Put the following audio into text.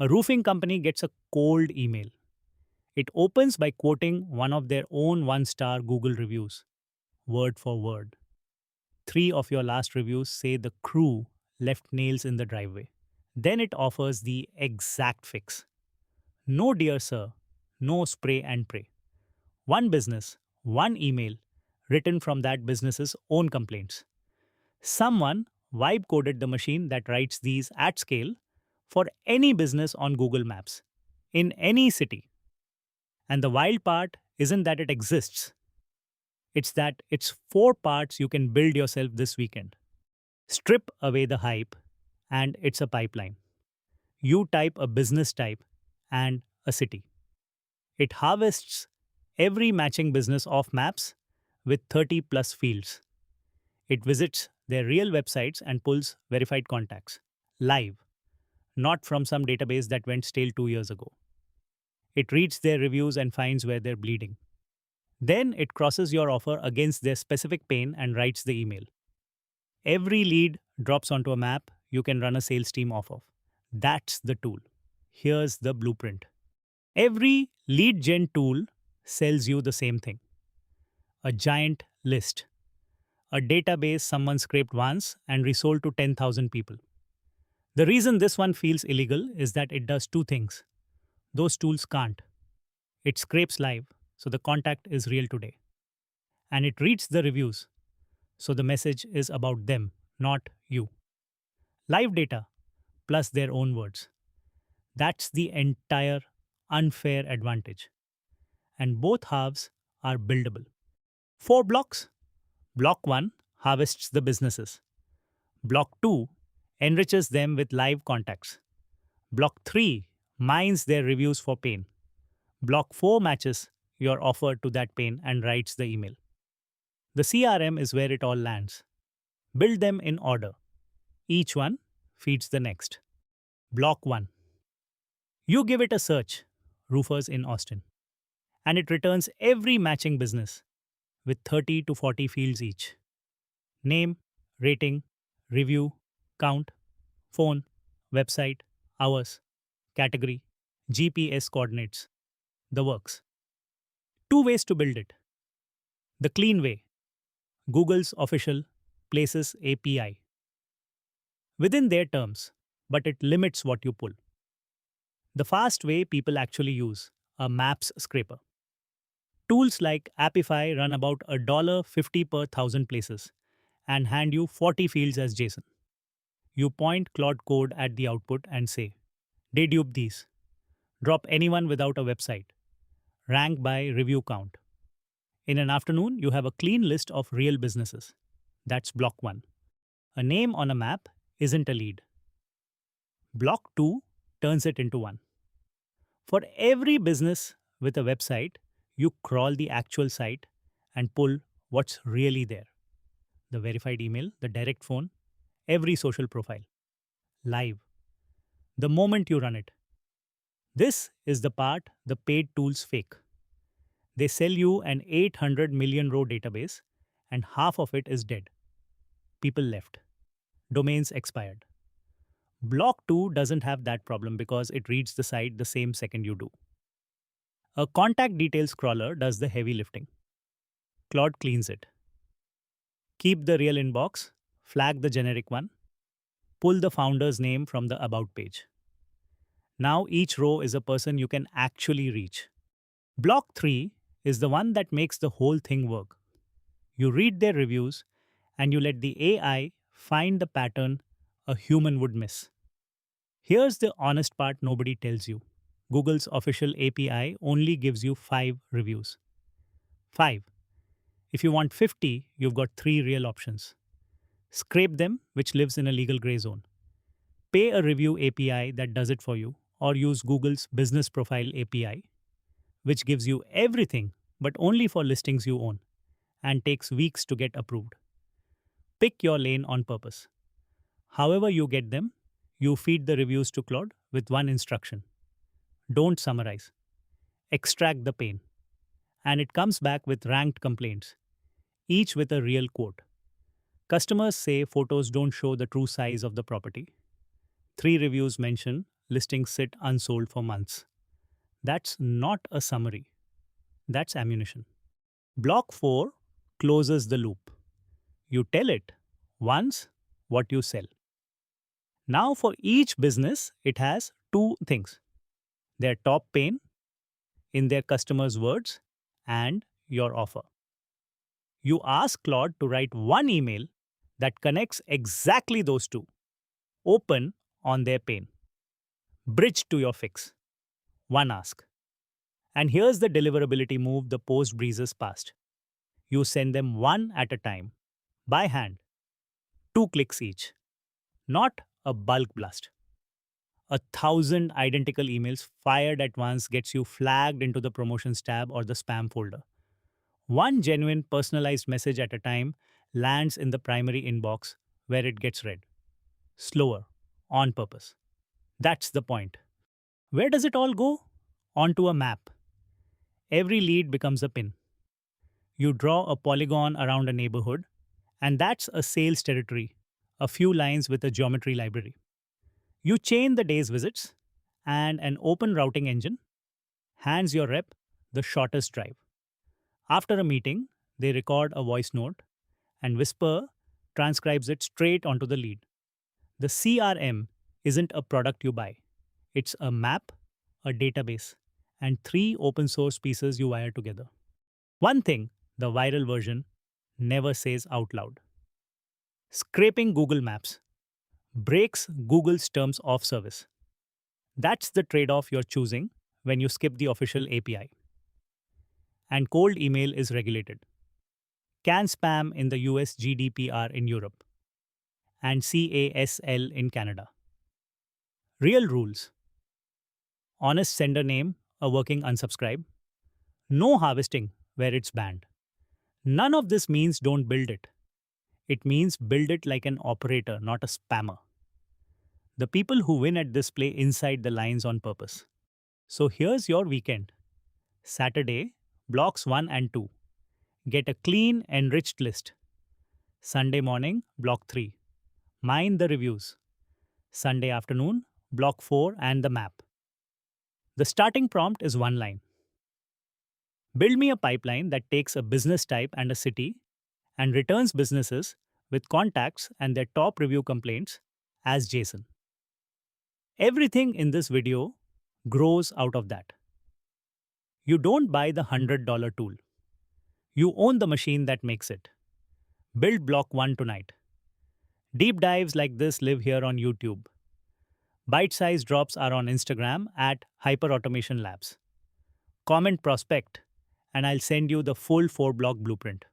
A roofing company gets a cold email. It opens by quoting one of their own one-star Google reviews, word for word. Three of your last reviews say the crew left nails in the driveway. Then it offers the exact fix. No, dear sir, no spray and pray. One business, one email, written from that business's own complaints. Someone vibe coded the machine that writes these at scale for any business on Google Maps, in any city. And the wild part isn't that it exists, it's that it's four parts you can build yourself this weekend. Strip away the hype, and it's a pipeline. You type a business type and a city. It harvests every matching business off maps with 30 plus fields. It visits their real websites and pulls verified contacts live, not from some database that went stale 2 years ago. It reads their reviews and finds where they're bleeding. Then it crosses your offer against their specific pain and writes the email. Every lead drops onto a map you can run a sales team off of. That's the tool. Here's the blueprint. Every lead gen tool sells you the same thing: a giant list, a database someone scraped once and resold to 10,000 people. The reason this one feels illegal is that it does two things those tools can't. It scrapes live, so the contact is real today. And it reads the reviews, so the message is about them, not you. Live data plus their own words. That's the entire unfair advantage. And both halves are buildable. Four blocks. Block 1 harvests the businesses. Block 2 enriches them with live contacts. Block 3 mines their reviews for pain. Block 4 matches your offer to that pain and writes the email. The CRM is where it all lands. Build them in order. Each one feeds the next. Block 1. You give it a search, roofers in Austin, and it returns every matching business with 30 to 40 fields each: name, rating, review, count, phone, website, hours, category, GPS coordinates, the works. Two ways to build it. The clean way: Google's official Places API. Within their terms, but it limits what you pull. The fast way people actually use: a maps scraper. Tools like Appify run about $1.50 per thousand places and hand you 40 fields as JSON. You point Claude code at the output and say, dedupe these. Drop anyone without a website. Rank by review count. In an afternoon, you have a clean list of real businesses. That's block 1. A name on a map isn't a lead. Block 2 turns it into one. For every business with a website, you crawl the actual site and pull what's really there: the verified email, the direct phone, every social profile. Live. The moment you run it. This is the part the paid tools fake. They sell you an 800 million row database, and half of it is dead. People left. Domains expired. Block 2 doesn't have that problem because it reads the site the same second you do. A contact details crawler does the heavy lifting. Claude cleans it. Keep the real inbox, flag the generic one, pull the founder's name from the About page. Now each row is a person you can actually reach. Block 3 is the one that makes the whole thing work. You read their reviews and you let the AI find the pattern a human would miss. Here's the honest part nobody tells you: Google's official API only gives you 5 reviews. 5. If you want 50, you've got 3 real options. Scrape them, which lives in a legal gray zone. Pay a review API that does it for you, or use Google's Business Profile API, which gives you everything but only for listings you own and takes weeks to get approved. Pick your lane on purpose. However you get them, you feed the reviews to Claude with one instruction: don't summarize, extract the pain. And it comes back with ranked complaints, each with a real quote. Customers say photos don't show the true size of the property. 3 reviews mention listings sit unsold for months. That's not a summary, that's ammunition. Block 4 closes the loop. You tell it once what you sell. Now, for each business, it has two things: their top pain, in their customers' words, and your offer. You ask Claude to write one email that connects exactly those two. Open on their pain. Bridge to your fix. One ask. And here's the deliverability move the post breezes past. You send them one at a time, by hand, 2 clicks each. Not a bulk blast. 1,000 identical emails fired at once gets you flagged into the promotions tab or the spam folder. One genuine personalized message at a time lands in the primary inbox where it gets read. Slower, on purpose. That's the point. Where does it all go? Onto a map. Every lead becomes a pin. You draw a polygon around a neighborhood, and that's a sales territory, a few lines with a geometry library. You chain the day's visits, and an open routing engine hands your rep the shortest drive. After a meeting, they record a voice note, and Whisper transcribes it straight onto the lead. The CRM isn't a product you buy, it's a map, a database, and 3 open source pieces you wire together. One thing the viral version never says out loud: scraping Google Maps breaks Google's terms of service. That's the trade off you're choosing when you skip the official API. And cold email is regulated. Can spam in the US, GDPR in Europe, and CASL in Canada. Real rules: honest sender name, a working unsubscribe, no harvesting where it's banned. None of this means don't build it. It means build it like an operator, not a spammer. The people who win at this play inside the lines on purpose. So here's your weekend. Saturday, blocks 1 and 2. Get a clean, enriched list. Sunday morning, block 3. Mine the reviews. Sunday afternoon, block 4 and the map. The starting prompt is one line. Build me a pipeline that takes a business type and a city and returns businesses with contacts and their top review complaints as JSON. Everything in this video grows out of that. You don't buy the $100 tool. You own the machine that makes it. Build block 1 tonight. Deep dives like this live here on YouTube. Bite-sized drops are on Instagram at Hyperautomation Labs. Comment prospect, and I'll send you the full 4-block blueprint.